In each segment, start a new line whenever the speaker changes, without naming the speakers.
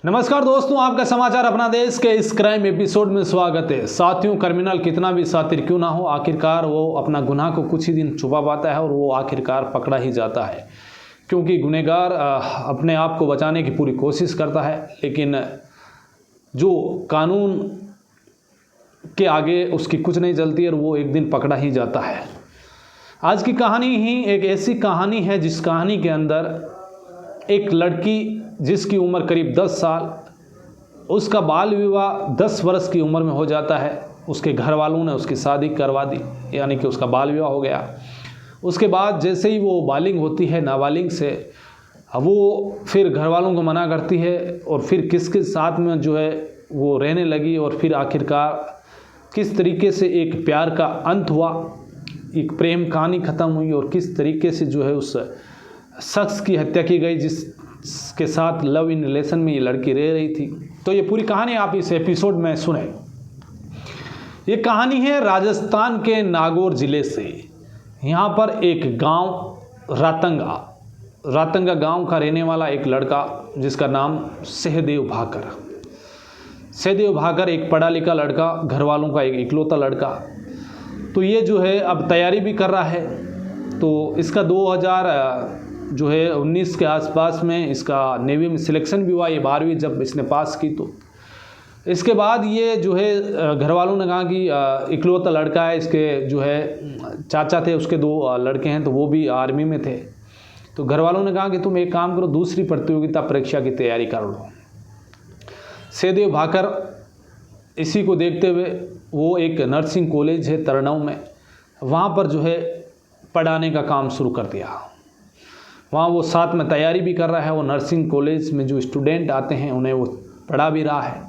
नमस्कार दोस्तों, आपका समाचार अपना देश के इस क्राइम एपिसोड में स्वागत है। साथियों, क्रिमिनल कितना भी शातिर क्यों ना हो, आखिरकार वो अपना गुनाह को कुछ ही दिन छुपा पाता है और वो आखिरकार पकड़ा ही जाता है, क्योंकि गुनहगार अपने आप को बचाने की पूरी कोशिश करता है, लेकिन जो कानून के आगे उसकी कुछ नहीं चलती और वो एक दिन पकड़ा ही जाता है। आज की कहानी ही एक ऐसी कहानी है जिस कहानी के अंदर एक लड़की जिसकी उम्र करीब 10 साल, उसका बाल विवाह 10 वर्ष की उम्र में हो जाता है। उसके घर वालों ने उसकी शादी करवा दी, यानी कि उसका बाल विवाह हो गया। उसके बाद जैसे ही वो बालिग होती है, नाबालिग से वो फिर घर वालों को मना करती है और फिर किसके साथ में जो है वो रहने लगी और फिर आखिरकार किस तरीके से एक प्यार का अंत हुआ, एक प्रेम कहानी ख़त्म हुई और किस तरीके से जो है उस शख्स की हत्या की गई जिसके साथ लव इन रिलेशन में ये लड़की रह रही थी। तो ये पूरी कहानी आप इस एपिसोड में सुने। ये कहानी है राजस्थान के नागौर ज़िले से। यहाँ पर एक गांव रातंगा गांव का रहने वाला एक लड़का जिसका नाम सहदेव भाकर एक पढ़ा लिखा लड़का, घर वालों का एक इकलौता लड़का। तो ये जो है अब तैयारी भी कर रहा है। तो इसका 2019 के आसपास में इसका नेवी में सिलेक्शन भी हुआ। ये 12वीं जब इसने पास की, तो इसके बाद ये जो है घर वालों ने कहा कि इकलौता लड़का है, इसके जो है चाचा थे, उसके 2 लड़के हैं, तो वो भी आर्मी में थे। तो घर वालों ने कहा कि तुम एक काम करो, दूसरी प्रतियोगिता परीक्षा की तैयारी कर लो। सहदेव भाकर इसी को देखते हुए वो एक नर्सिंग कॉलेज है तरनऊ में, वहाँ पर जो है पढ़ाने का काम शुरू कर दिया। वहाँ वो साथ में तैयारी भी कर रहा है। वो नर्सिंग कॉलेज में जो स्टूडेंट आते हैं उन्हें वो पढ़ा भी रहा है।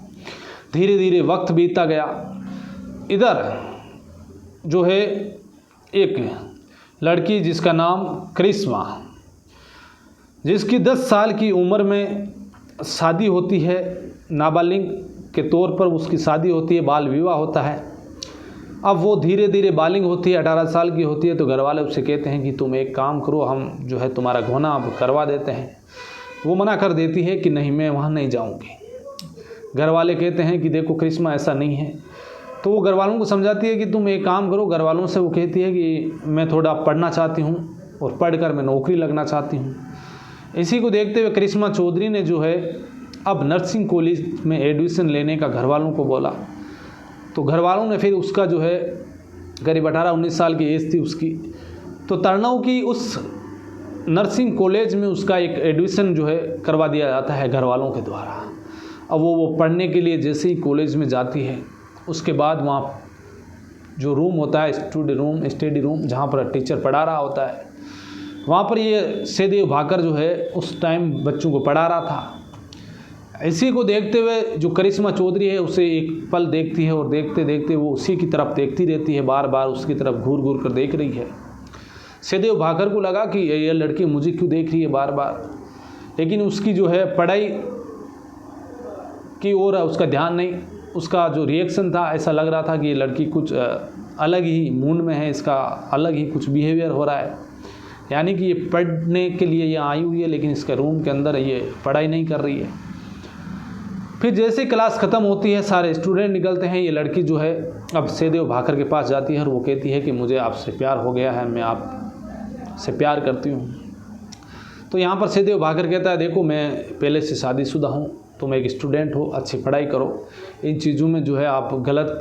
धीरे धीरे वक्त बीतता गया। इधर जो है एक लड़की जिसका नाम करिश्मा, जिसकी 10 साल की उम्र में शादी होती है, नाबालिग के तौर पर उसकी शादी होती है, बाल विवाह होता है। अब वो धीरे धीरे बालिग होती है, 18 साल की होती है। तो घर वाले उससे कहते हैं कि तुम एक काम करो, हम जो है तुम्हारा घोना अब करवा देते हैं। वो मना कर देती है कि नहीं, मैं वहाँ नहीं जाऊँगी। घर वाले कहते हैं कि देखो करिश्मा, ऐसा नहीं है। तो वो घर वालों को समझाती है कि तुम एक काम करो। घर वालों से वो कहती है कि मैं थोड़ा पढ़ना चाहती हूँ और पढ़कर मैं नौकरी लगना चाहती हूँ। इसी को देखते हुए करिश्मा चौधरी ने जो है अब नर्सिंग कॉलेज में एडमिशन लेने का घर वालों को बोला। तो घर वालों ने फिर उसका जो है करीब 18-19 साल की एज थी उसकी, तो तरनऊ की उस नर्सिंग कॉलेज में उसका एक एडमिशन जो है करवा दिया जाता है घर वालों के द्वारा। अब वो पढ़ने के लिए जैसे ही कॉलेज में जाती है, उसके बाद वहाँ जो रूम होता है, स्टडी रूम जहाँ पर टीचर पढ़ा रहा होता है, वहाँ पर ये सहदेव भाकर जो है उस टाइम बच्चों को पढ़ा रहा था। इसी को देखते हुए जो करिश्मा चौधरी है उसे एक पल देखती है और देखते देखते वो उसी की तरफ देखती रहती है, बार बार उसकी तरफ घूर घूर कर देख रही है। सहदेव भाकर को लगा कि यह लड़की मुझे क्यों देख रही है बार बार, लेकिन उसकी जो है पढ़ाई की ओर उसका ध्यान नहीं। उसका जो रिएक्शन था, ऐसा लग रहा था कि ये लड़की कुछ अलग ही मूड में है, इसका अलग ही कुछ बिहेवियर हो रहा है, यानी कि ये पढ़ने के लिए यहाँ आई हुई है लेकिन इसके रूम के अंदर ये पढ़ाई नहीं कर रही है। फिर जैसे क्लास ख़त्म होती है, सारे स्टूडेंट निकलते हैं, ये लड़की जो है अब सहदेव भाकर के पास जाती है और वो कहती है कि मुझे आपसे प्यार हो गया है, मैं आपसे प्यार करती हूँ। तो यहाँ पर सहदेव भाकर कहता है, देखो मैं पहले से शादीशुदा हूँ, तुम एक स्टूडेंट हो, अच्छी पढ़ाई करो, इन चीज़ों में जो है आप गलत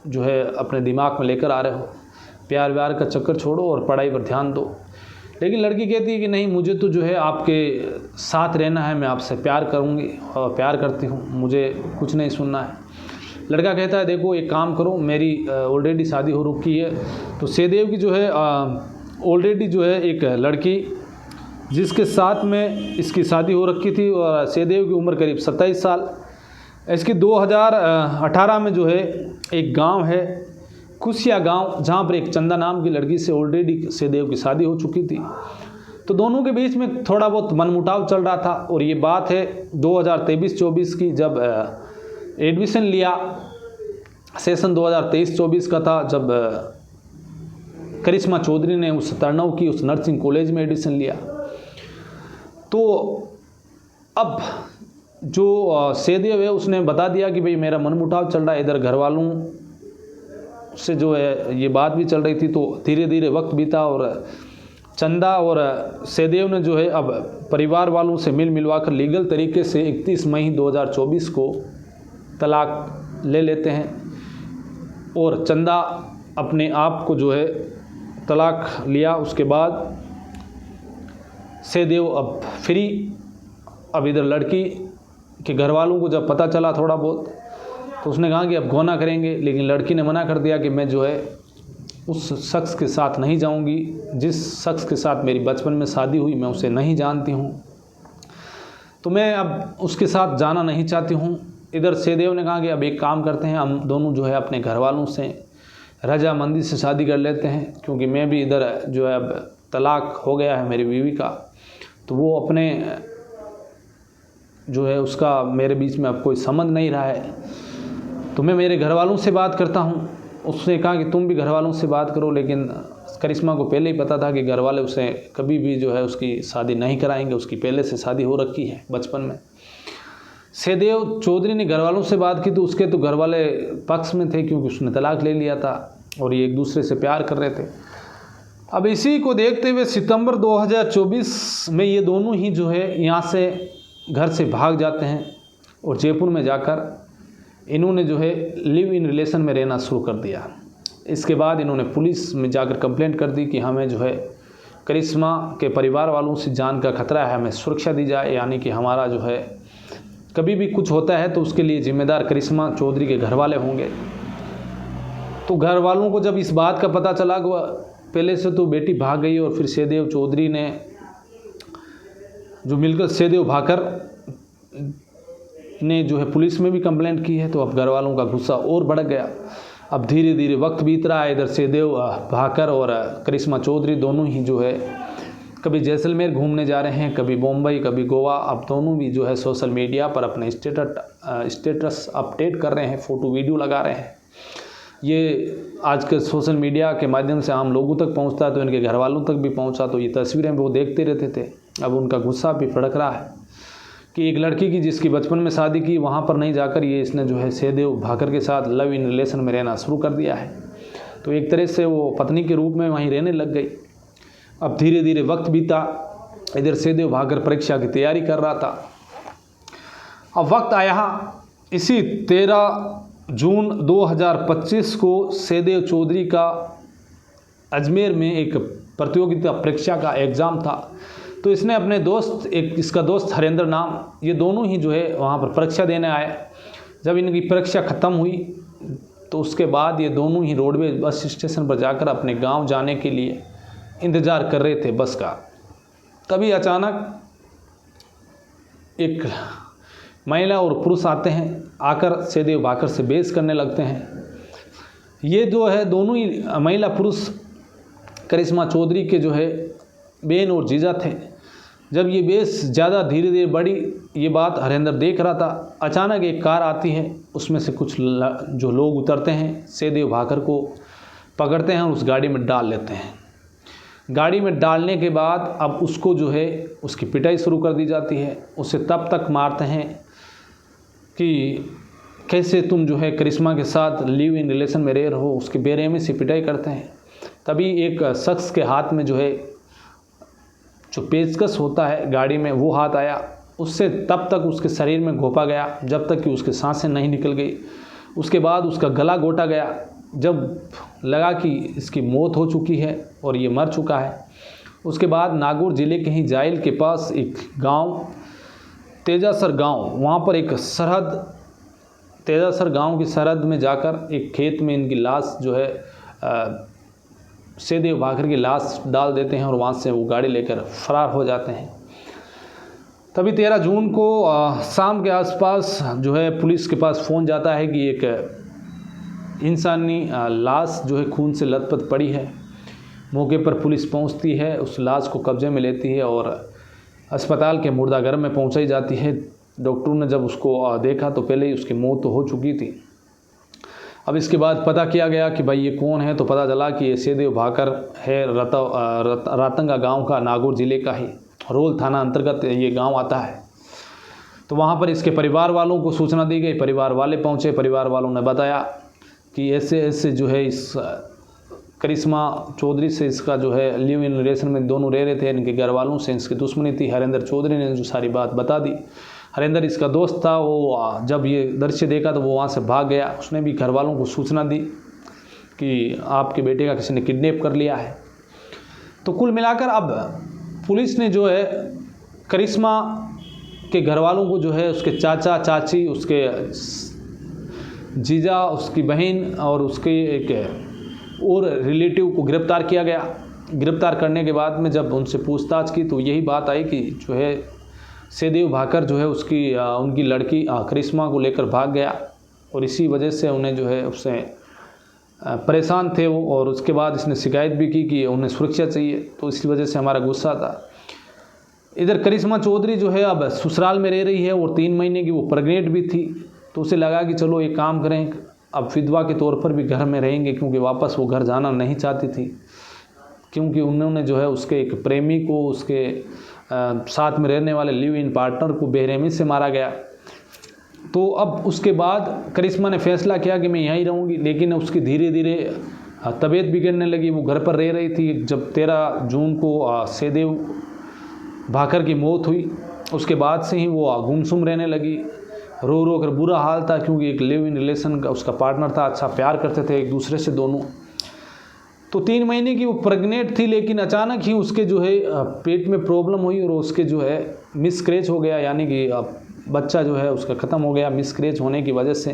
जो है अपने दिमाग में लेकर आ रहे हो, प्यार व्यार का चक्कर छोड़ो और पढ़ाई पर ध्यान दो। लेकिन लड़की कहती है कि नहीं, मुझे तो जो है आपके साथ रहना है, मैं आपसे प्यार करूँगी और प्यार करती हूँ, मुझे कुछ नहीं सुनना है। लड़का कहता है, देखो एक काम करो, मेरी ऑलरेडी शादी हो रखी है। तो सहदेव की जो है ऑलरेडी जो है एक लड़की जिसके साथ में इसकी शादी हो रखी थी और सहदेव की उम्र करीब 27 साल। इसकी 2018 में जो है एक गाँव है कुसिया गांव, जहां पर एक चंदा नाम की लड़की से ऑलरेडी सहदेव की शादी हो चुकी थी। तो दोनों के बीच में थोड़ा बहुत मनमुटाव चल रहा था और ये बात है 2023-24 की, जब एडमिशन लिया, सेशन 2023-24 का था, जब करिश्मा चौधरी ने उस तरनऊ की उस नर्सिंग कॉलेज में एडमिशन लिया। तो अब जो सेदेव है उसने बता दिया कि भाई मेरा मनमुटाव चल रहा है, इधर घर वालों से जो है ये बात भी चल रही थी। तो धीरे धीरे वक्त बीता और चंदा और सेदेव ने जो है अब परिवार वालों से मिलवा कर लीगल तरीके से 31 मई 2024 को तलाक ले लेते हैं और चंदा अपने आप को जो है तलाक लिया। उसके बाद सेदेव अब फ्री। अब इधर लड़की के घर वालों को जब पता चला थोड़ा बहुत तो उसने कहा कि अब गौना करेंगे, लेकिन लड़की ने मना कर दिया कि मैं जो है उस शख्स के साथ नहीं जाऊंगी, जिस शख्स के साथ मेरी बचपन में शादी हुई मैं उसे नहीं जानती हूं, तो मैं अब उसके साथ जाना नहीं चाहती हूं। इधर सेदेव ने कहा कि अब एक काम करते हैं, हम दोनों जो है अपने घर वालों से रजामंदी से शादी कर लेते हैं, क्योंकि मैं भी इधर जो है अब तलाक हो गया है मेरी बीवी का, तो वो अपने जो है उसका मेरे बीच में अब कोई संबंध नहीं रहा है, तो मैं मेरे घर वालों से बात करता हूँ। उसने कहा कि तुम भी घर वालों से बात करो, लेकिन करिश्मा को पहले ही पता था कि घर वाले उसे कभी भी जो है उसकी शादी नहीं कराएंगे, उसकी पहले से शादी हो रखी है बचपन में। सेदेव चौधरी ने घर वालों से बात की तो उसके तो घर वाले पक्ष में थे, क्योंकि उसने तलाक ले लिया था और ये एक दूसरे से प्यार कर रहे थे। अब इसी को देखते हुए सितंबर 2024 में ये दोनों ही जो है यहाँ से घर से भाग जाते हैं और जयपुर में जाकर इन्होंने जो है लिव इन रिलेशन में रहना शुरू कर दिया। इसके बाद इन्होंने पुलिस में जाकर कंप्लेंट कर दी कि हमें जो है करिश्मा के परिवार वालों से जान का खतरा है, हमें सुरक्षा दी जाए, यानी कि हमारा जो है कभी भी कुछ होता है तो उसके लिए जिम्मेदार करिश्मा चौधरी के घर वाले होंगे। तो घर वालों को जब इस बात का पता चला कि पहले से तो बेटी भाग गई और फिर सेदेव चौधरी ने जो मिलकर सेदेव भाकर ने जो है पुलिस में भी कंप्लेंट की है, तो अब घर वालों का गुस्सा और बढ़ गया। अब धीरे धीरे वक्त बीत रहा है, इधर सेदेव भाकर और करिश्मा चौधरी दोनों ही जो है कभी जैसलमेर घूमने जा रहे हैं, कभी मुंबई, कभी गोवा। अब दोनों भी जो है सोशल मीडिया पर अपने स्टेटस अपडेट कर रहे हैं, फ़ोटो वीडियो लगा रहे हैं। ये आज के सोशल मीडिया के माध्यम से आम लोगों तक पहुंचता है, तो इनके घर वालों तक भी पहुंचा, तो ये तस्वीरें वो देखते रहते थे। अब उनका गुस्सा भी भड़क रहा है कि एक लड़की की जिसकी बचपन में शादी की वहाँ पर नहीं जाकर ये इसने जो है सेदेव भाकर के साथ लव इन रिलेशन में रहना शुरू कर दिया है। तो एक तरह से वो पत्नी के रूप में वहीं रहने लग गई। अब धीरे धीरे वक्त बीता, इधर सेदेव भाकर परीक्षा की तैयारी कर रहा था। अब वक्त आया इसी 13 जून 2025 को सेदेव चौधरी का अजमेर में एक प्रतियोगिता परीक्षा का एग्ज़ाम था। तो इसने अपने दोस्त, एक इसका दोस्त हरेंद्र नाम, ये दोनों ही जो है वहाँ पर परीक्षा देने आए। जब इनकी परीक्षा ख़त्म हुई तो उसके बाद ये दोनों ही रोडवेज बस स्टेशन पर जाकर अपने गांव जाने के लिए इंतज़ार कर रहे थे बस का। तभी अचानक एक महिला और पुरुष आते हैं, आकर सेदेव भाकर से बहस करने लगते हैं। ये जो है दोनों ही महिला पुरुष करिश्मा चौधरी के जो है बहन और जीजा थे। जब ये बहस ज़्यादा धीरे धीरे बढ़ी, ये बात हरेंद्र देख रहा था। अचानक एक कार आती है, उसमें से कुछ जो लोग उतरते हैं, सेदेव भाकर को पकड़ते हैं और उस गाड़ी में डाल लेते हैं। गाड़ी में डालने के बाद अब उसको जो है उसकी पिटाई शुरू कर दी जाती है। उसे तब तक मारते हैं कि कैसे तुम जो है करिश्मा के साथ लिव इन रिलेशन में रह रहो, उसकी बेरहमी से पिटाई करते हैं। तभी एक शख्स के हाथ में जो है जो पेचकस होता है गाड़ी में, वो हाथ आया। उससे तब तक उसके शरीर में घोंपा गया जब तक कि उसकी सांसें नहीं निकल गई। उसके बाद उसका गला घोंटा गया। जब लगा कि इसकी मौत हो चुकी है और ये मर चुका है, उसके बाद नागौर ज़िले के ही जाइल के पास एक गांव तेजासर गांव, वहाँ पर एक सरहद, तेजासर गांव की सरहद में जाकर एक खेत में इनकी लाश जो है सेदेव भाकर की लाश डाल देते हैं और वहाँ से वो गाड़ी लेकर फरार हो जाते हैं। तभी 13 जून को शाम के आसपास जो है पुलिस के पास फ़ोन जाता है कि एक इंसानी लाश जो है खून से लथपथ पड़ी है। मौके पर पुलिस पहुंचती है, उस लाश को कब्जे में लेती है और अस्पताल के मुर्दाघर में पहुंचाई जाती है। डॉक्टरों ने जब उसको देखा तो पहले ही उसकी मौत तो हो चुकी थी। अब इसके बाद पता किया गया कि भाई ये कौन है, तो पता चला कि ये सेदेव भाकर है, रातंगा गांव का, नागौर ज़िले का ही रोल थाना अंतर्गत ये गांव आता है। तो वहाँ पर इसके परिवार वालों को सूचना दी गई। परिवार वाले पहुँचे, परिवार वालों ने बताया कि ऐसे ऐसे जो है इस करिश्मा चौधरी से इसका जो है लिव इन रिलेशन में दोनों रह रहे थे, इनके घर वालों से इसकी दुश्मनी थी। हरेंद्र चौधरी ने जो सारी बात बता दी। हरेंद्र इसका दोस्त था, वो जब ये दृश्य देखा तो वो वहाँ से भाग गया। उसने भी घर वालों को सूचना दी कि आपके बेटे का किसी ने किडनैप कर लिया है। तो कुल मिलाकर अब पुलिस ने जो है करिश्मा के घर वालों को जो है उसके चाचा चाची, उसके जीजा, उसकी बहन और उसके एक और रिलेटिव को गिरफ़्तार किया गया। गिरफ़्तार करने के बाद में जब उनसे पूछताछ की तो यही बात आई कि जो है सहदेव भाकर जो है उनकी लड़की करिश्मा को लेकर भाग गया और इसी वजह से उन्हें जो है उससे परेशान थे वो। और उसके बाद इसने शिकायत भी की कि उन्हें सुरक्षा चाहिए, तो इसी वजह से हमारा गुस्सा था। इधर करिश्मा चौधरी जो है अब ससुराल में रह रही है और 3 महीने की वो प्रेग्नेंट भी थी। तो उसे लगा कि चलो एक काम करें, अब विधवा के तौर पर भी घर में रहेंगे, क्योंकि वापस वो घर जाना नहीं चाहती थी, क्योंकि उन्होंने जो है उसके एक प्रेमी को, उसके साथ में रहने वाले लिव इन पार्टनर को बेरहमी से मारा गया। तो अब उसके बाद करिश्मा ने फैसला किया कि मैं यहीं रहूँगी, लेकिन उसकी धीरे धीरे तबीयत बिगड़ने लगी। वो घर पर रह रही थी। जब 13 जून को सहदेव भाकर की मौत हुई, उसके बाद से ही वो गुमसुम रहने लगी। रो रो कर बुरा हाल था, क्योंकि एक लिव इन रिलेशन का उसका पार्टनर था, अच्छा प्यार करते थे एक दूसरे से दोनों। तो 3 महीने की वो प्रेग्नेंट थी, लेकिन अचानक ही उसके जो है पेट में प्रॉब्लम हुई और उसके जो है मिसकैरेज हो गया, यानी कि बच्चा जो है उसका ख़त्म हो गया। मिसकैरेज होने की वजह से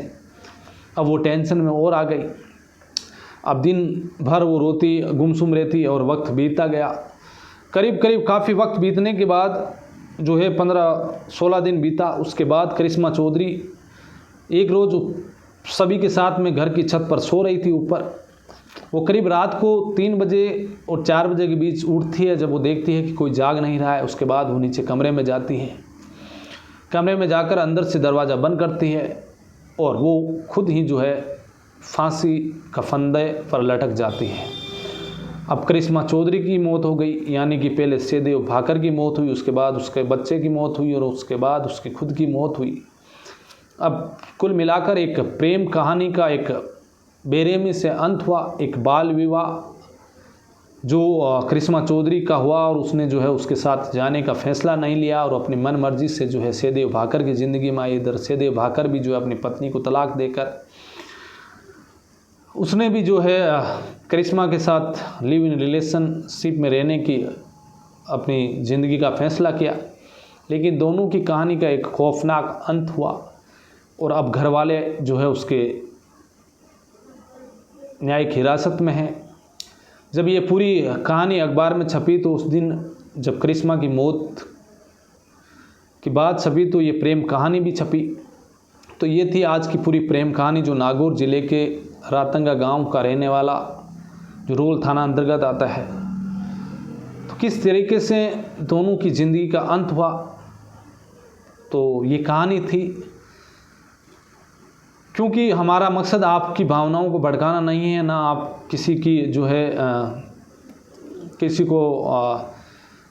अब वो टेंशन में और आ गई। अब दिन भर वो रोती, गुमसुम रहती और वक्त बीतता गया। करीब काफ़ी वक्त बीतने के बाद जो है 15-16 दिन बीता। उसके बाद करिश्मा चौधरी एक रोज़ सभी के साथ में घर की छत पर सो रही थी ऊपर। वो करीब रात को 3 बजे और 4 बजे के बीच उठती है, जब वो देखती है कि कोई जाग नहीं रहा है। उसके बाद वो नीचे कमरे में जाती है। कमरे में जाकर अंदर से दरवाज़ा बंद करती है और वो खुद ही जो है फांसी का फंदे पर लटक जाती है। अब करिश्मा चौधरी की मौत हो गई, यानी कि पहले सहदेव भाकर की मौत हुई, उसके बाद उसके बच्चे की मौत हुई और उसके बाद उसकी खुद की मौत हुई। अब कुल मिलाकर एक प्रेम कहानी का एक बेरहमी से अंत हुआ। एक बाल विवाह जो करिश्मा चौधरी का हुआ और उसने जो है उसके साथ जाने का फैसला नहीं लिया और अपनी मन मर्जी से जो है सहदेव भाकर की ज़िंदगी में आई। इधर सहदेव भाकर भी जो है अपनी पत्नी को तलाक देकर उसने भी जो है करिश्मा के साथ लिव इन रिलेशनशिप में रहने की अपनी ज़िंदगी का फैसला किया। लेकिन दोनों की कहानी का एक खौफनाक अंत हुआ और अब घर वाले जो है उसके न्यायिक हिरासत में हैं। जब ये पूरी कहानी अखबार में छपी तो उस दिन जब करिश्मा की मौत की बात छपी तो ये प्रेम कहानी भी छपी। तो ये थी आज की पूरी प्रेम कहानी, जो नागौर ज़िले के रातंगा गांव का रहने वाला, जो रोल थाना अंतर्गत आता है। तो किस तरीके से दोनों की ज़िंदगी का अंत हुआ, तो ये कहानी थी। क्योंकि हमारा मकसद आपकी भावनाओं को भड़काना नहीं है, ना आप किसी की जो है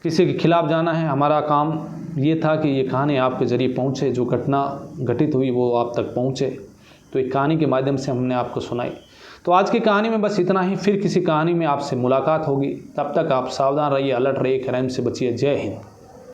किसी के खिलाफ जाना है। हमारा काम ये था कि ये कहानी आपके ज़रिए पहुँचे, जो घटना घटित हुई वो आप तक पहुँचे। तो एक कहानी के माध्यम से हमने आपको सुनाई। तो आज की कहानी में बस इतना ही। फिर किसी कहानी में आपसे मुलाकात होगी। तब तक आप सावधान रहिए, अलर्ट रहिए, क्राइम से बचिए। जय हिंद।